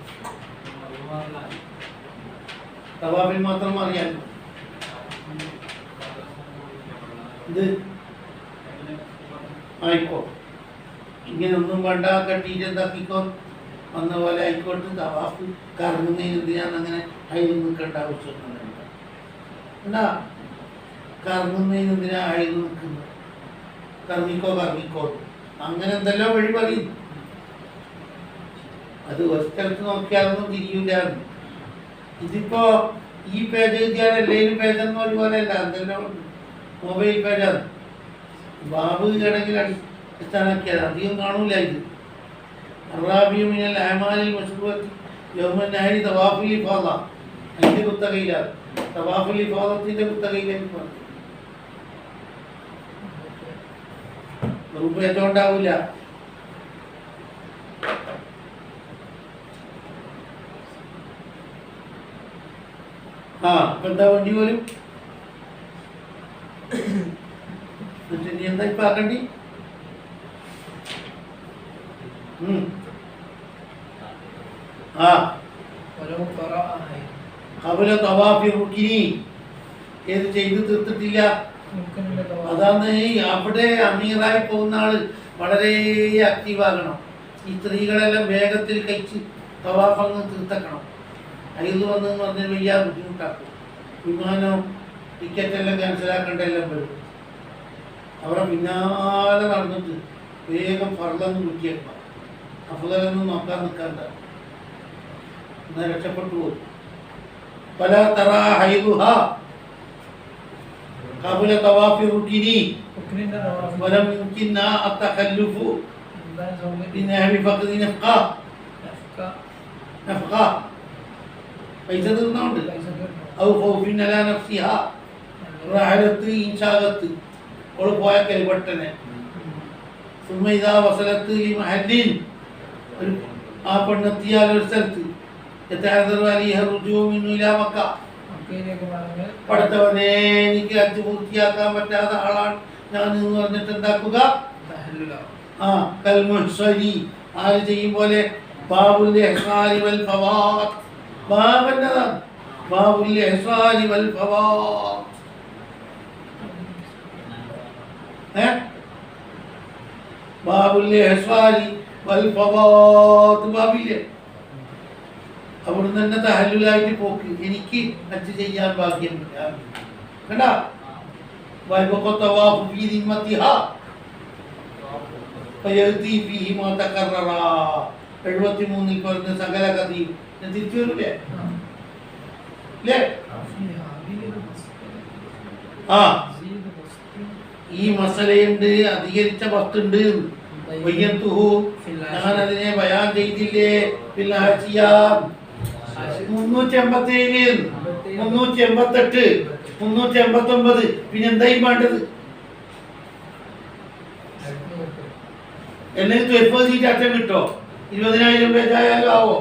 [SPEAKER 1] തവാഫിൽ മാത്രം അറിയാൻ ഇത് ആയിക്കോ. ഇങ്ങനെ ഒന്നും വേണ്ട, കെട്ടിയിട്ട് എന്താക്കിക്കോ, വന്ന പോലെ ആയിക്കോട്ട്. തവാഫ് കറങ്ങുന്നതിന് എന്തിനാണ് അങ്ങനെ അതിൽ നിൽക്കേണ്ട ആവശ്യമൊന്നും എന്താ? കറങ്ങുന്നതിന് എന്തിനാ അതിൽ നിൽക്കുന്നത്? കറങ്ങിക്കോ കറങ്ങിക്കോ അങ്ങനെ എന്തെല്ലോ വഴി പറയും. അത് ഒരു സ്ഥലത്ത് നോക്കിയാലൊന്നും തിരിയൂല. ഇതിപ്പോ ഈ പേജ് എഴുതിയാൽ എല്ലാവരും പേജെന്ന് ഒരുപോലെയല്ല, എന്തെല്ലോ മൊബൈൽ പേജാണ്. ബാബു ആണെങ്കിൽ അടിസ്ഥാനാക്കിയത് അധികം കാണൂല. ഇത് അറാബിയ മിനൽ അഅമാലിൽ മശ്റൂഅത്തി യൗമൻ നഹരി തവാഫുൽ ഇഫാദ, അതിന്റെ കുത്തകയിലാണ്. തവാഫുൽ ഇഫാദത്തിന്റെ കുത്തകയിലേക്ക് പറഞ്ഞു. പേജ് ഉണ്ടാവില്ല. എന്താ വണ്ടി പോലും നീ എന്താ ഇപ്പൊ ആക്കണ്ടി? ഏത് ചെയ്ത് തീർത്തിട്ടില്ല. അതാണ് അവിടെ അമീറായി പോകുന്ന ആള് വളരെ ആക്റ്റീവാകണം. ഈ സ്ത്രീകളെല്ലാം വേഗത്തിൽ കഴിച്ച് തവാഫങ്ങ് തീർത്തക്കണം. അതിൽ വന്ന് പറഞ്ഞ് വയ്യ ബുദ്ധിമുട്ടാക്കും. വിമാനം ടിക്കറ്റെല്ലാം ക്യാൻസലാക്കേണ്ടെല്ലാം വരും. അവരെ പിന്നാലെ നടന്നിട്ട് വേഗം ഫർളൊന്നും കുറ്റിയേക്കാം. അഫ്ളലൊന്നും നോക്കാൻ നിൽക്കാണ്ട, എന്നാൽ രക്ഷപ്പെട്ടു പോകും. പല തറ ഹൈദുഹ ഖബല തവാഫി റുക്നി വലം യുംകിന അത്തഖല്ലുഫു ബിനഹവി ഫഖദി നഫ്ഖ പൈസ തീർന്നുണ്ട്. ഔ ഖൗഫിൻ അലാ നഫ്സിഹ, റഹലത്ത് ഇൻഷാഗത്ത് ഓള് പോയ കരിപട്ടനെ. സുമ്മ ഇദാ വസലത്ത് ലി മഹല്ലിൻ ഒരു ആ പെണ്ണെത്തിയാൽ ഒരു സ്ഥലത്ത് പഠിത്തവനെ എനിക്ക് ഹജ്ജ് പൂർത്തിയാക്കാൻ പറ്റാത്ത ആളാണ് ഞാൻ എന്ന് പറഞ്ഞിട്ട് എന്താക്കുക ആ കൽമുഹ്സരി ആര് ചെയ്യും പോലെ ബാബുൽ ഇഹ്സാനി വൽ ഫവാത് ബാബന്നതാണ് ബാബുൽ ഇഹ്സാനി വൽ ഫവാത് ബാബുൽ ഇഹ്സാനി വൽ ഫവാത് ബാബില്ലേ അവിടുന്ന് തന്നെ തഹല്ലുലായിട്ട് പോക്ക് എനിക്ക് ഹജ്ജ് ചെയ്യാൻ ഭാഗ്യം കണ്ടാ വൈബഖതവാഫു ഫീ ദിമ്മത്തിഹാ ഫയതി ഫീഹി മാ തകററ 73 പറഞ്ഞ സകല കഥയും തിരിച്ചു വരൂലേ ല്ലേ ആ ഈ മസലയുണ്ട് അധികരിച്ച വസ്തുണ്ട് ഞാൻ അതിനെ ബയാൻ ചെയ്തില്ലേ 387 388 389 പിന്നെ എന്തായും വേണ്ടത് അല്ലെങ്കിൽ 30 സീറ്റ് അറ്റം കിട്ടോ 20,000 പേജായാലും ആവോ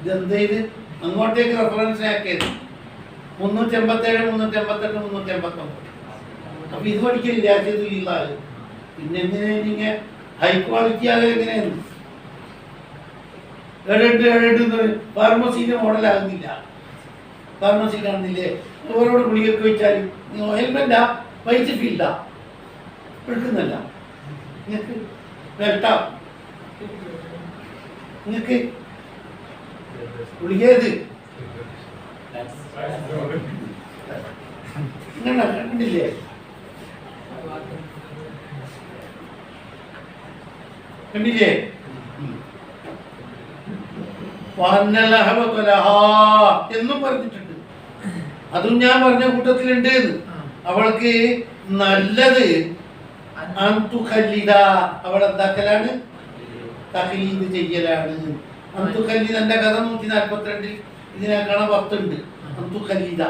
[SPEAKER 1] ഇതെന്ത് അങ്ങോട്ടേക്ക് റെഫറൻസ് ആക്കിയത് 387 388 389 അപ്പൊ ഇത് പഠിക്കില്ല പിന്നെ എങ്ങനെയാ ഹൈ ക്വാളിറ്റി ആകെ എങ്ങനെയാണ് ഫാർമസിന്റെ മോഡലാകുന്നില്ല ഫാർമസി കാണുന്നില്ലേ ഓരോട് ഗുളികയൊക്കെ വെച്ചാൽ ഹെൽമെറ്റാ വൈറ്റ് ഫീൽഡാ എടുക്കുന്നല്ല നിങ്ങൾക്ക് ബെൽറ്റാ നിങ്ങൾക്ക് ഗുളിക ഏത് ഇങ്ങനെ കണ്ടില്ലേ കണ്ടില്ലേ എന്നും പറഞ്ഞിട്ടുണ്ട് അതും ഞാൻ പറഞ്ഞ കൂട്ടത്തിലുണ്ട് അവൾക്ക് നല്ലത് അവൾ എന്താക്കലാണ് തഖ്ലീദ് ചെയ്യലാണ് അന്തുഖല്ലീദന്റെ കഥ 142 ഇതിനെ കാണാൻ 10 ഉണ്ട് അന്തുഖല്ലീദ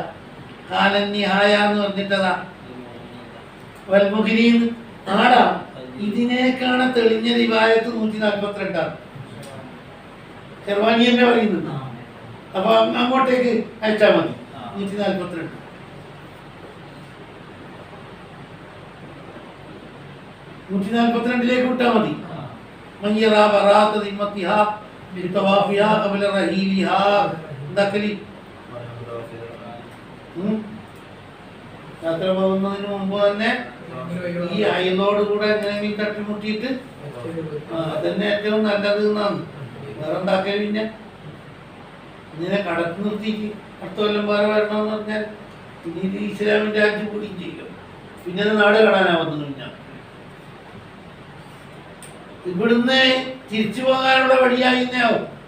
[SPEAKER 1] കാലൻ നിഹായ എന്ന് പറഞ്ഞിട്ടതാ വൽമുഖിനീൻ ആടാ ഇതിനേക്കാണ് തെളിഞ്ഞ റിവായത്ത് 142 ആണ് ചെറുവാനി തന്നെ പറയുന്നുണ്ട് അപ്പൊ അങ്ങോട്ടേക്ക് അയച്ചാൽ മതി 142 142ലേക്ക് വിട്ടാൽ മതി മയ്യറാ ബറാഅത ദിമ്മത്തിഹാ ബിതവാഫിഹാ ഖബല റഹീലിഹാ ദഖലി യാത്ര പോകുന്നതിന് മുമ്പ് തന്നെ ഈ അയലോട് കൂടെ എങ്ങനെയെങ്കിലും തട്ടിമുട്ടിയിട്ട് അതന്നെ ഏറ്റവും നല്ലത് എന്നാണ് വേറെ ഉണ്ടാക്കിയ പിന്നെ ഇങ്ങനെ കടത്തി നിർത്തിയിട്ട് അടുത്ത കൊല്ലം വേറെ വരണമെന്ന് പറഞ്ഞാൽ ഇനി ഇത് ഇസ്ലാമിന്റെ രാജ്യം കൂടി ചെയ്യും പിന്നെ നാട് കാണാനാവുന്നു ഞാൻ ഇവിടുന്ന് തിരിച്ചു പോകാനുള്ള വഴിയായി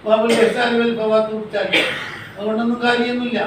[SPEAKER 1] ബാബുൽ ഇഹ്സാൻ വൽ ഫവാത് അതുകൊണ്ടൊന്നും കാര്യമൊന്നുമില്ല.